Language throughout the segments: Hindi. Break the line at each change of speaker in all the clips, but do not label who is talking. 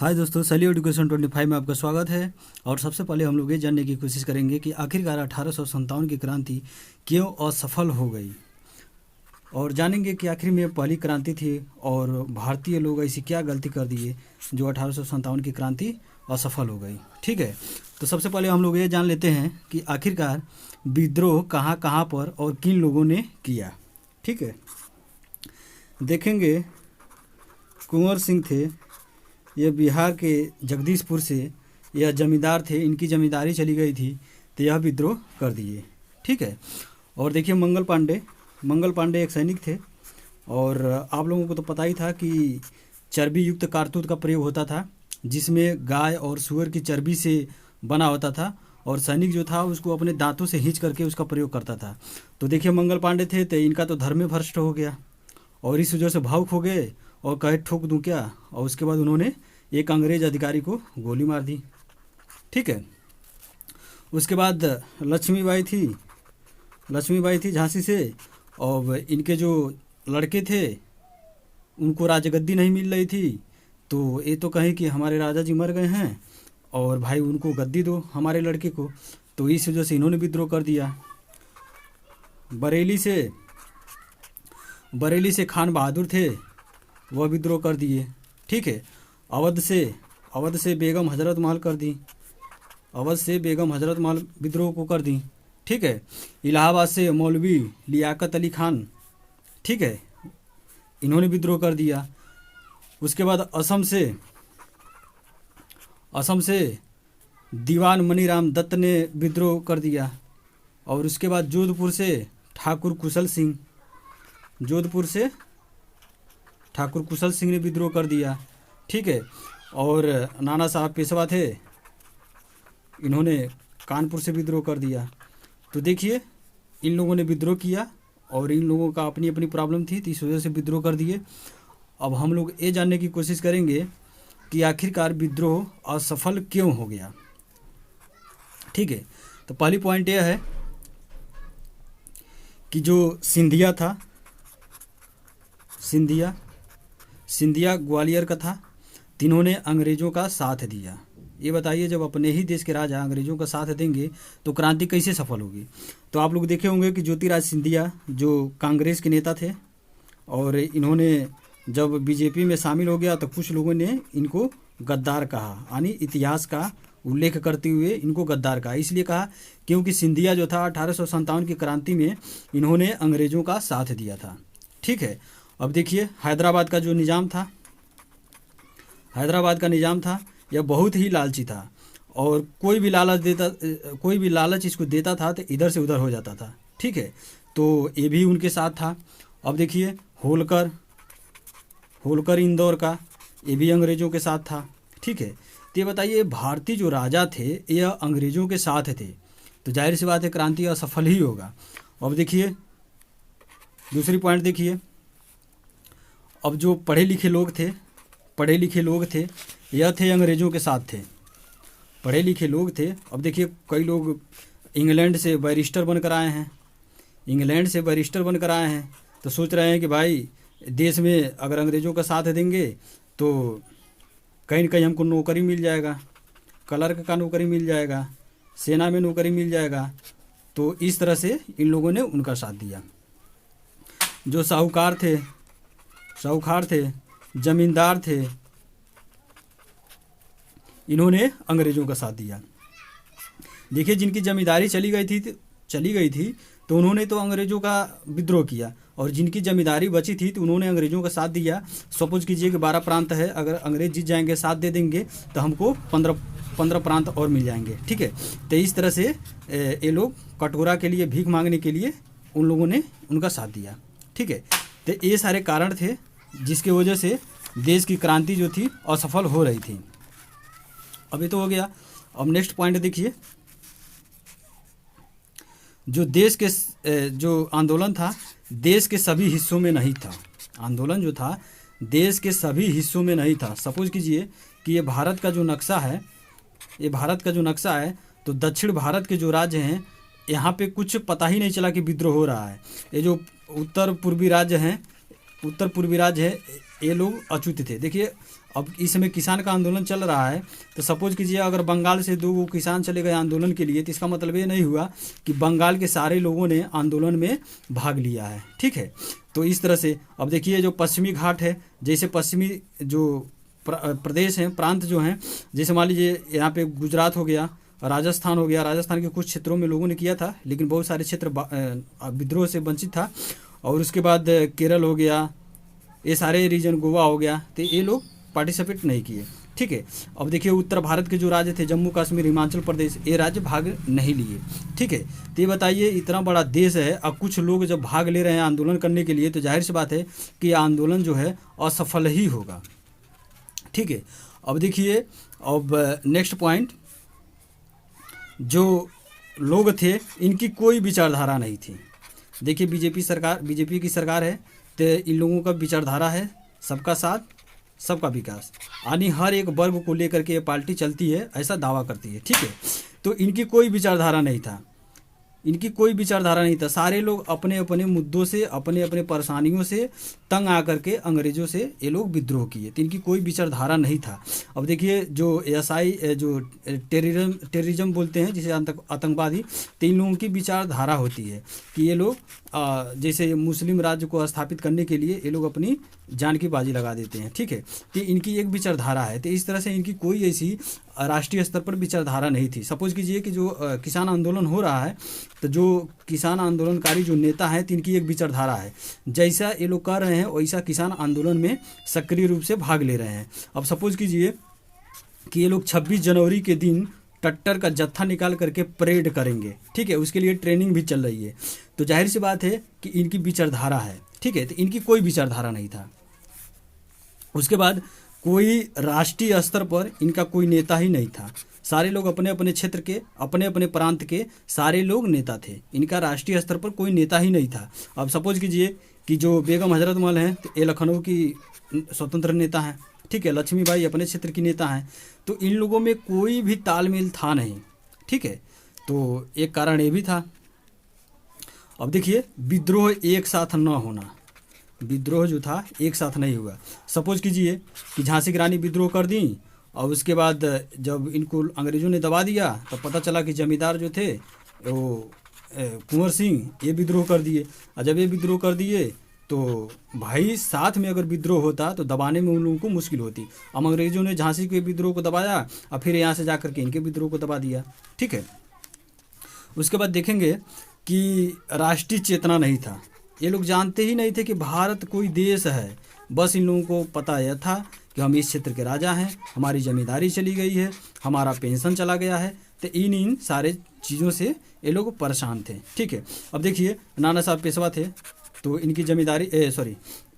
हाय दोस्तों, सैली एजुकेशन 25 में आपका स्वागत है। और सबसे पहले हम लोग ये जानने की कोशिश करेंगे कि आखिरकार 1857 की क्रांति क्यों असफल हो गई, और जानेंगे कि आखिर में पहली क्रांति थी और भारतीय लोग ऐसी क्या गलती कर दिए जो 1857 की क्रांति असफल हो गई। ठीक है, तो सबसे पहले हम लोग ये जान लेते हैं कि आखिरकार विद्रोह कहाँ कहाँ पर और किन लोगों ने किया। ठीक है, देखेंगे कुंवर सिंह थे, ये बिहार के जगदीशपुर से यह जमींदार थे, इनकी जमींदारी चली गई थी तो यह विद्रोह कर दिए। ठीक है, और देखिए मंगल पांडे एक सैनिक थे, और आप लोगों को तो पता ही था कि चर्बी युक्त कारतूस का प्रयोग होता था, जिसमें गाय और सूअर की चर्बी से बना होता था, और सैनिक जो था उसको अपने दांतों से खींच करके उसका प्रयोग करता था। तो देखिए मंगल पांडे थे तो इनका तो धर्म भ्रष्ट हो गया, और इस वजह से भावुक हो गए और कहे ठोक दूं क्या, और उसके बाद उन्होंने एक अंग्रेज अधिकारी को गोली मार दी। ठीक है, उसके बाद लक्ष्मीबाई थी झांसी से, और इनके जो लड़के थे उनको राजगद्दी नहीं मिल रही थी, तो ये तो कहें कि हमारे राजा जी मर गए हैं और भाई उनको गद्दी दो हमारे लड़के को, तो इस वजह से इन्होंने विद्रोह कर दिया। बरेली से खान बहादुर थे, वह विद्रोह कर दिए। ठीक है, अवध से बेगम हजरत महल विद्रोह को कर दी। ठीक है, इलाहाबाद से मौलवी लियाकत अली खान, ठीक है, इन्होंने विद्रोह कर दिया। उसके बाद असम से दीवान मनीराम दत्त ने विद्रोह कर दिया, और उसके बाद जोधपुर से ठाकुर कुशल सिंह ने विद्रोह कर दिया। ठीक है, और नाना साहब पेशवा थे, इन्होंने कानपुर से विद्रोह कर दिया। तो देखिए इन लोगों ने विद्रोह किया और इन लोगों का अपनी अपनी प्रॉब्लम थी, तो इस वजह से विद्रोह कर दिए। अब हम लोग ये जानने की कोशिश करेंगे कि आखिरकार विद्रोह असफल क्यों हो गया। ठीक है, तो पहली पॉइंट यह है कि जो सिंधिया ग्वालियर का था, तिन्होंने अंग्रेज़ों का साथ दिया। ये बताइए, जब अपने ही देश के राजा अंग्रेज़ों का साथ देंगे तो क्रांति कैसे सफल होगी। तो आप लोग देखे होंगे कि ज्योतिराज सिंधिया जो कांग्रेस के नेता थे, और इन्होंने जब बीजेपी में शामिल हो गया तो कुछ लोगों ने इनको गद्दार कहा, यानी इतिहास का उल्लेख करते हुए इनको गद्दार कहा। इसलिए कहा क्योंकि सिंधिया जो था 1857 की क्रांति में इन्होंने अंग्रेज़ों का साथ दिया था। ठीक है, अब देखिए हैदराबाद का निज़ाम था यह बहुत ही लालची था, और कोई भी लालच इसको देता था तो इधर से उधर हो जाता था। ठीक है, तो ये भी उनके साथ था। अब देखिए होलकर इंदौर का, ये भी अंग्रेज़ों के साथ था। ठीक है, तो ये बताइए भारतीय जो राजा थे यह अंग्रेज़ों के साथ थे, तो जाहिर सी बात है क्रांति असफल ही होगा। अब देखिए दूसरी पॉइंट देखिए, अब जो पढ़े लिखे लोग थे यह थे अंग्रेज़ों के साथ थे, पढ़े लिखे लोग थे। अब देखिए कई लोग इंग्लैंड से बैरिस्टर बनकर आए हैं, तो सोच रहे हैं कि भाई देश में अगर अंग्रेज़ों का साथ देंगे तो कहीं न कहीं हमको नौकरी मिल जाएगा, क्लर्क का नौकरी मिल जाएगा, सेना में नौकरी मिल जाएगा। तो इस तरह से इन लोगों ने उनका साथ दिया। जो साहूकार थे, जमींदार थे, इन्होंने अंग्रेज़ों का साथ दिया। देखिए जिनकी जमींदारी चली गई थी तो उन्होंने तो अंग्रेज़ों का विद्रोह किया, और जिनकी जमींदारी बची थी तो उन्होंने अंग्रेज़ों का साथ दिया। सपोज कीजिए कि 12 प्रांत है, अगर अंग्रेज़ जीत जाएंगे, साथ दे देंगे, तो हमको 15 प्रांत और मिल जाएंगे। ठीक है, तो इस तरह से ये लोग कटोरा के लिए, भीख मांगने के लिए उन लोगों ने उनका साथ दिया। ठीक है, तो ये सारे कारण थे जिसकी वजह से देश की क्रांति जो थी असफल हो रही थी। अभी तो हो गया। अब नेक्स्ट पॉइंट देखिए, जो आंदोलन था देश के सभी हिस्सों में नहीं था। आंदोलन जो था देश के सभी हिस्सों में नहीं था। सपोज कीजिए कि ये भारत का जो नक्शा है, तो दक्षिण भारत के जो राज्य हैं यहाँ पे कुछ पता ही नहीं चला कि विद्रोह हो रहा है। ये जो उत्तर पूर्वी राज्य है, ये लोग अछूते थे। देखिए अब इस समय किसान का आंदोलन चल रहा है, तो सपोज कीजिए अगर बंगाल से 2 किसान चले गए आंदोलन के लिए, तो इसका मतलब ये नहीं हुआ कि बंगाल के सारे लोगों ने आंदोलन में भाग लिया है। ठीक है, तो इस तरह से अब देखिए जो पश्चिमी घाट है, जैसे पश्चिमी जो प्रदेश हैं, प्रांत जो हैं, जैसे मान लीजिए यहाँ पे गुजरात हो गया, राजस्थान हो गया, राजस्थान के कुछ क्षेत्रों में लोगों ने किया था, लेकिन बहुत सारे क्षेत्र विद्रोह से वंचित था। और उसके बाद केरल हो गया, ये सारे रीजन, गोवा हो गया, तो ये लोग पार्टिसिपेट नहीं किए। ठीक है, अब देखिए उत्तर भारत के जो राज्य थे, जम्मू कश्मीर, हिमाचल प्रदेश, ये राज्य भाग नहीं लिए। ठीक है, तो ये बताइए इतना बड़ा देश है, अब कुछ लोग जब भाग ले रहे हैं आंदोलन करने के लिए, तो जाहिर सी बात है कि आंदोलन जो है असफल ही होगा। ठीक है, अब देखिए अब नेक्स्ट पॉइंट, जो लोग थे इनकी कोई विचारधारा नहीं थी। देखिए बीजेपी की सरकार है, तो इन लोगों का विचारधारा है सबका साथ सबका विकास, यानी हर एक वर्ग को लेकर के ये पार्टी चलती है, ऐसा दावा करती है। ठीक है, तो इनकी कोई विचारधारा नहीं था, सारे लोग अपने अपने मुद्दों से, अपने अपने परेशानियों से तंग आकर के अंग्रेज़ों से ये लोग विद्रोह किए, तो इनकी कोई विचारधारा नहीं था। अब देखिए जो एसआई जो टेररिज्म बोलते हैं, जिसे आतंकवादी, तो इन लोगों की विचारधारा होती है कि ये लोग जैसे मुस्लिम राज्य को स्थापित करने के लिए ये लोग अपनी जान की बाजी लगा देते हैं। ठीक है, तो इनकी एक विचारधारा है, तो इस तरह से इनकी कोई ऐसी राष्ट्रीय स्तर पर विचारधारा नहीं थी। सपोज कीजिए कि जो किसान आंदोलन हो रहा है, तो जो किसान आंदोलनकारी जो नेता हैं, तो इनकी एक विचारधारा है, जैसा ये लोग कर रहे हैं वैसा किसान आंदोलन में सक्रिय रूप से भाग ले रहे हैं। अब सपोज कीजिए कि ये लोग 26 जनवरी के दिन ट्रैक्टर का जत्था निकाल करके परेड करेंगे। ठीक है, उसके लिए ट्रेनिंग भी चल रही है, तो जाहिर सी बात है कि इनकी विचारधारा है। ठीक है, तो इनकी कोई विचारधारा नहीं था। उसके बाद कोई राष्ट्रीय स्तर पर इनका कोई नेता ही नहीं था, सारे लोग अपने अपने क्षेत्र के, अपने अपने प्रांत के सारे लोग नेता थे, इनका राष्ट्रीय स्तर पर कोई नेता ही नहीं था। अब सपोज कीजिए कि जो बेगम हजरत महल हैं, तो ये लखनऊ की स्वतंत्र नेता हैं। ठीक है, लक्ष्मीबाई अपने क्षेत्र की नेता हैं, तो इन लोगों में कोई भी तालमेल था नहीं। ठीक है, तो एक कारण ये भी था। अब देखिए विद्रोह एक साथ न होना, विद्रोह जो था एक साथ नहीं हुआ। सपोज कीजिए कि झांसी की रानी विद्रोह कर दी, और उसके बाद जब इनको अंग्रेज़ों ने दबा दिया, तो पता चला कि जमींदार जो थे वो कुंवर सिंह, ये विद्रोह कर दिए। और जब ये विद्रोह कर दिए, तो भाई साथ में अगर विद्रोह होता तो दबाने में उन लोगों को मुश्किल होती। अब अंग्रेज़ों ने झांसी के विद्रोह को दबाया, और फिर यहाँ से जा कर के इनके विद्रोह को दबा दिया। ठीक है, उसके बाद देखेंगे कि राष्ट्रीय चेतना नहीं था, ये लोग जानते ही नहीं थे कि भारत कोई देश है। बस इन लोगों को पता यह था कि हम इस क्षेत्र के राजा हैं, हमारी जमींदारी चली गई है, हमारा पेंशन चला गया है, तो इन सारे चीज़ों से ये लोग परेशान थे। ठीक है, अब देखिए नाना साहब पेशवा थे, तो इनकी जमींदारी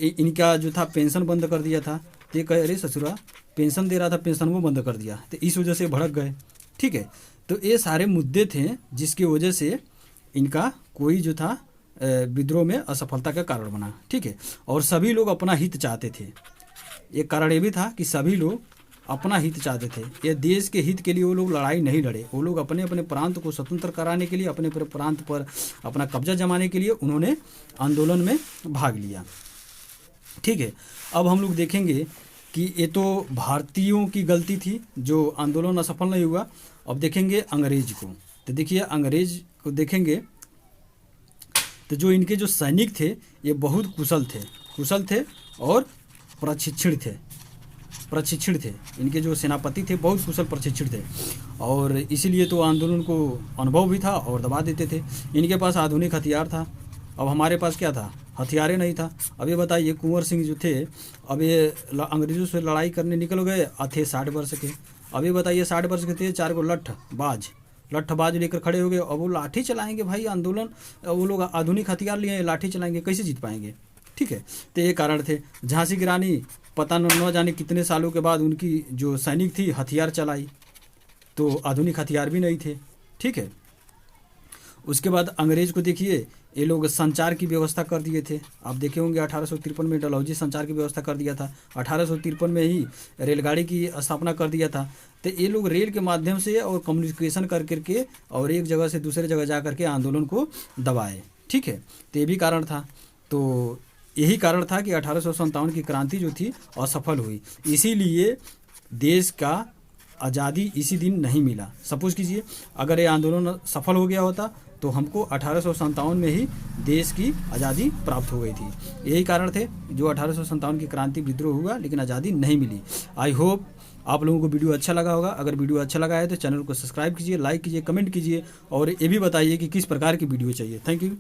इनका जो था पेंशन बंद कर दिया था, तो ये कहे अरे ससुरा पेंशन दे रहा था, पेंशन वो बंद कर दिया, तो इस वजह से भड़क गए। ठीक है, तो ये सारे मुद्दे थे जिसकी वजह से इनका कोई जो था विद्रोह में असफलता का कारण बना। ठीक है, और सभी लोग अपना हित चाहते थे। एक कारण ये भी था कि सभी लोग अपना हित चाहते थे, ये देश के हित के लिए वो लोग लड़ाई नहीं लड़े, वो लोग अपने अपने प्रांत को स्वतंत्र कराने के लिए, अपने अपने प्रांत पर अपना कब्जा जमाने के लिए उन्होंने आंदोलन में भाग लिया। ठीक है, अब हम लोग देखेंगे कि ये तो भारतीयों की गलती थी जो आंदोलन असफल नहीं हुआ। अब देखेंगे अंग्रेज को, तो देखिए अंग्रेज को देखेंगे तो जो इनके जो सैनिक थे ये बहुत कुशल थे और प्रशिक्षित थे। इनके जो सेनापति थे बहुत कुशल प्रशिक्षित थे, और इसीलिए तो आंदोलन को अनुभव भी था और दबा देते थे। इनके पास आधुनिक हथियार था, अब हमारे पास क्या था, हथियारें नहीं था। अब ये बताइए कुंवर सिंह जो थे, अब ये अंग्रेज़ों से लड़ाई करने निकल गए, थे 60 वर्ष के। अब ये बताइए 60 वर्ष के थे, 4 लट्ठबाज लेकर खड़े हो गए। अब वो लाठी चलाएंगे भाई, आंदोलन, वो लोग आधुनिक हथियार लिए लाठी चलाएंगे, कैसे जीत पाएंगे। ठीक है, तो ये कारण थे। झांसी की रानी पता न जाने कितने सालों के बाद उनकी जो सैनिक थी हथियार चलाई, तो आधुनिक हथियार भी नहीं थे। ठीक है, उसके बाद अंग्रेज को देखिए, ये लोग संचार की व्यवस्था कर दिए थे। आप देखे होंगे 1853 में डलहौजी संचार की व्यवस्था कर दिया था, 1853 में ही रेलगाड़ी की स्थापना कर दिया था। तो ये लोग रेल के माध्यम से और कम्युनिकेशन कर करके और एक जगह से दूसरे जगह जा करके आंदोलन को दबाए। ठीक है, तो ये भी कारण था। तो यही कारण था कि 1857 की क्रांति जो थी असफल हुई, इसीलिए देश का आज़ादी इसी दिन नहीं मिला। सपोज कीजिए अगर ये आंदोलन सफल हो गया होता तो हमको 1857 में ही देश की आज़ादी प्राप्त हो गई थी। यही कारण थे जो 1857 की क्रांति विद्रोह हुआ, लेकिन आज़ादी नहीं मिली। आई होप आप लोगों को वीडियो अच्छा लगा होगा। अगर वीडियो अच्छा लगा है तो चैनल को सब्सक्राइब कीजिए, लाइक कीजिए, कमेंट कीजिए और ये भी बताइए कि किस प्रकार की वीडियो चाहिए। Thank you.